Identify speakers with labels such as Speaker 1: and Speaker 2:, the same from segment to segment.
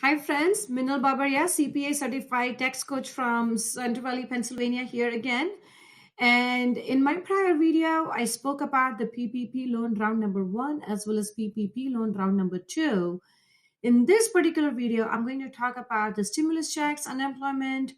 Speaker 1: Hi friends, Minal Babaria, CPA certified tax coach from Central Valley, Pennsylvania here again. And in my prior video, I spoke about the PPP loan round number 1 as well as PPP loan round number 2. In this particular video, I'm going to talk about the stimulus checks, unemployment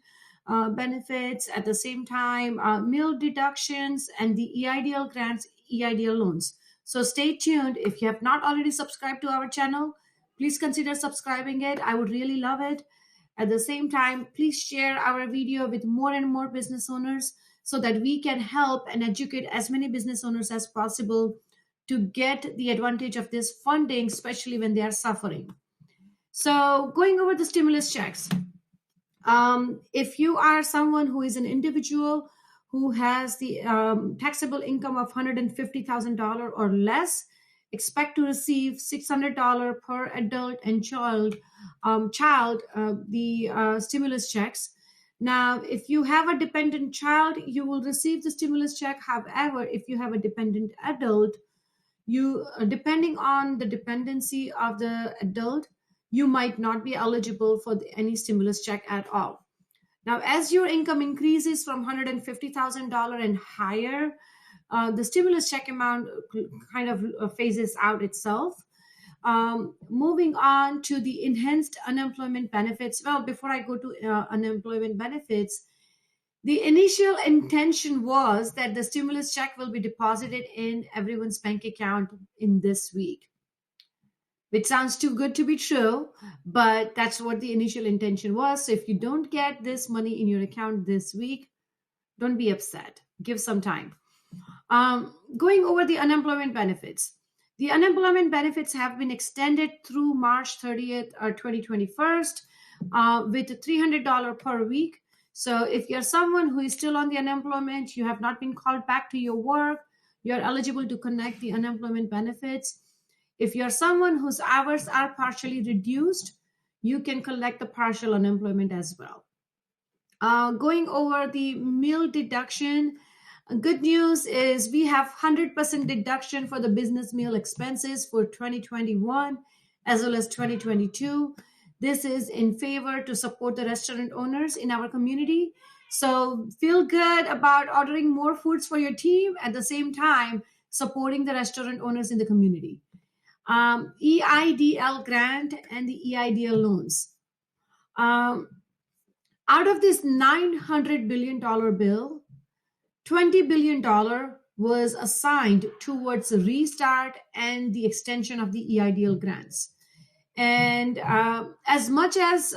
Speaker 1: benefits, at the same time, meal deductions, and the EIDL grants, EIDL loans. So stay tuned. If you have not already subscribed to our channel, please consider subscribing it. I would really love it. At the same time, please share our video with more and more business owners so that we can help and educate as many business owners as possible to get the advantage of this funding, especially when they are suffering. So, going over the stimulus checks, if you are someone who is an individual who has the taxable income of $150,000 or less, expect to receive $600 per adult and child, the stimulus checks. Now, if you have a dependent child, you will receive the stimulus check. However, if you have a dependent adult, you depending on the dependency of the adult, you might not be eligible for any stimulus check at all. Now, as your income increases from $150,000 and higher, the stimulus check amount kind of phases out itself. Moving on to the enhanced unemployment benefits. Well, before I go to unemployment benefits, the initial intention was that the stimulus check will be deposited in everyone's bank account in this week, which sounds too good to be true, but that's what the initial intention was. So if you don't get this money in your account this week, don't be upset. Give some time. Going over the unemployment benefits. The unemployment benefits have been extended through March 30th or 2021 with $300 per week. So if you're someone who is still on the unemployment, you have not been called back to your work, you're eligible to connect the unemployment benefits. If you're someone whose hours are partially reduced, you can collect the partial unemployment as well. Going over the meal deduction, good news is we have 100% deduction for the business meal expenses for 2021 as well as 2022. This is in favor to support the restaurant owners in our community. So feel good about ordering more foods for your team, at the same time supporting the restaurant owners in the community. EIDL grant and the EIDL loans. Out of this $900 billion bill, $20 billion was assigned towards the restart and the extension of the EIDL grants. And as much as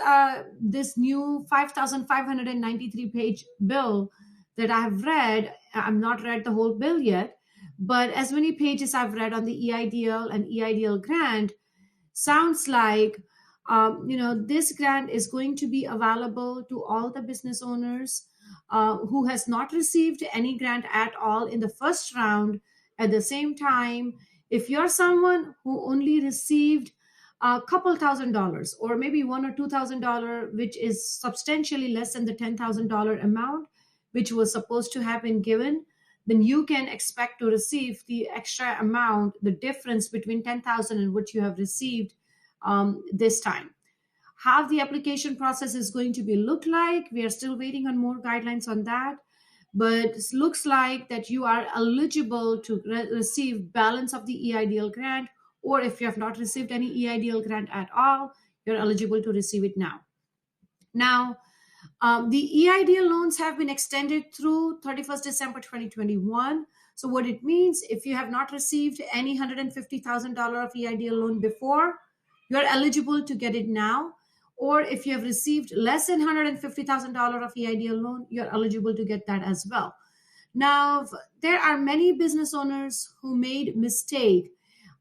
Speaker 1: this new 5,593 page bill that I have read, I've not read the whole bill yet, but as many pages I've read on the EIDL and EIDL grant, sounds like this grant is going to be available to all the business owners who has not received any grant at all in the first round. At the same time, if you're someone who only received a couple $1,000 or maybe $1,000 or $2,000, which is substantially less than the $10,000 amount which was supposed to have been given, then you can expect to receive the extra amount, the difference between 10,000 and what you have received this time. How the application process is going to be look like, we are still waiting on more guidelines on that, but it looks like that you are eligible to receive balance of the EIDL grant, or if you have not received any EIDL grant at all, you're eligible to receive it now. Now, the EIDL loans have been extended through 31st December 2021. So what it means, if you have not received any $150,000 of EIDL loan before, you're eligible to get it now. Or if you have received less than $150,000 of EIDL loan, you're eligible to get that as well. Now, there are many business owners who made mistake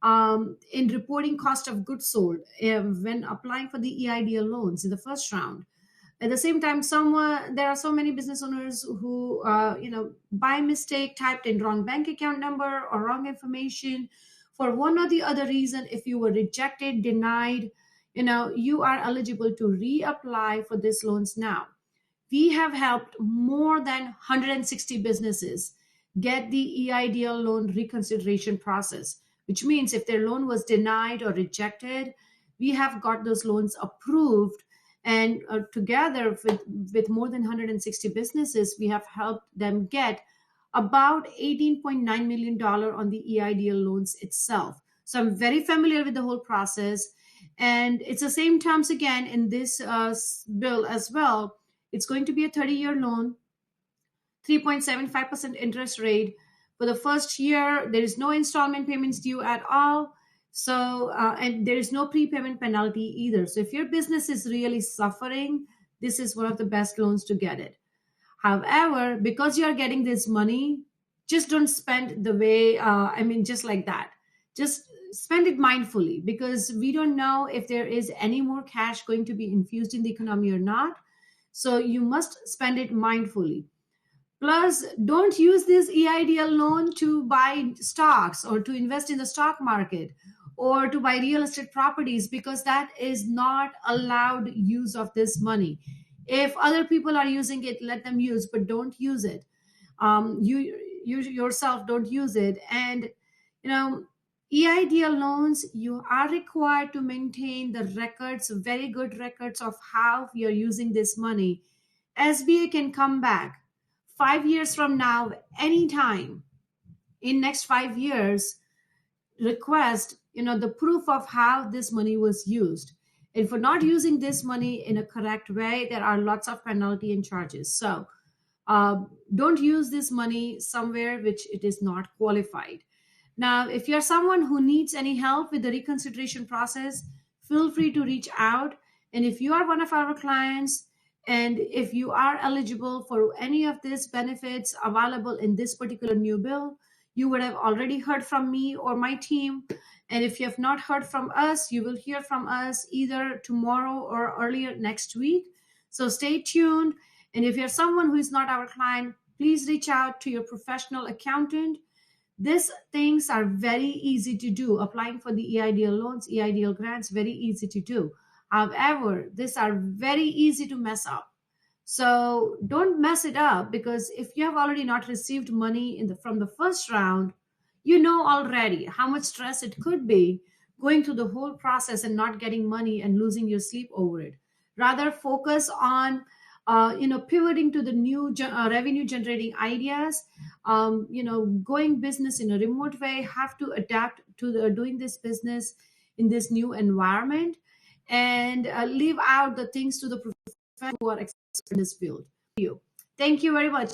Speaker 1: in reporting cost of goods sold when applying for the EIDL loans in the first round. At the same time, there are so many business owners who, by mistake typed in wrong bank account number or wrong information. For one or the other reason, if you were rejected, denied, you are eligible to reapply for these loans now. We have helped more than 160 businesses get the EIDL loan reconsideration process, which means if their loan was denied or rejected, we have got those loans approved, and together with more than 160 businesses, we have helped them get about $18.9 million on the EIDL loans itself. So I'm very familiar with the whole process. And it's the same terms again in this bill as well. It's going to be a 30-year loan, 3.75% interest rate. For the first year, there is no installment payments due at all. So, and there is no prepayment penalty either. So, if your business is really suffering, this is one of the best loans to get it. However, because you are getting this money, just don't spend the way, just like that. Just spend it mindfully, because we don't know if there is any more cash going to be infused in the economy or not. So you must spend it mindfully. Plus, don't use this EIDL loan to buy stocks or to invest in the stock market or to buy real estate properties, because that is not allowed use of this money. If other people are using it, let them use, but don't use it. You yourself don't use it. And EIDL loans, you are required to maintain the records, very good records of how you're using this money. SBA can come back 5 years from now, anytime in next 5 years, request the proof of how this money was used. And for not using this money in a correct way, there are lots of penalty and charges. So don't use this money somewhere which it is not qualified. Now, if you're someone who needs any help with the reconsideration process, feel free to reach out. And if you are one of our clients, and if you are eligible for any of these benefits available in this particular new bill, you would have already heard from me or my team. And if you have not heard from us, you will hear from us either tomorrow or earlier next week. So stay tuned. And if you're someone who is not our client, please reach out to your professional accountant. These things are very easy to do. Applying for the EIDL loans, EIDL grants, very easy to do. However, these are very easy to mess up. So don't mess it up, because if you have already not received money from the first round, you know already how much stress it could be going through the whole process and not getting money and losing your sleep over it. Rather focus on pivoting to the new revenue generating ideas, going business in a remote way, have to adapt to doing this business in this new environment, and leave out the things to the professionals who are experts in this field. Thank you very much.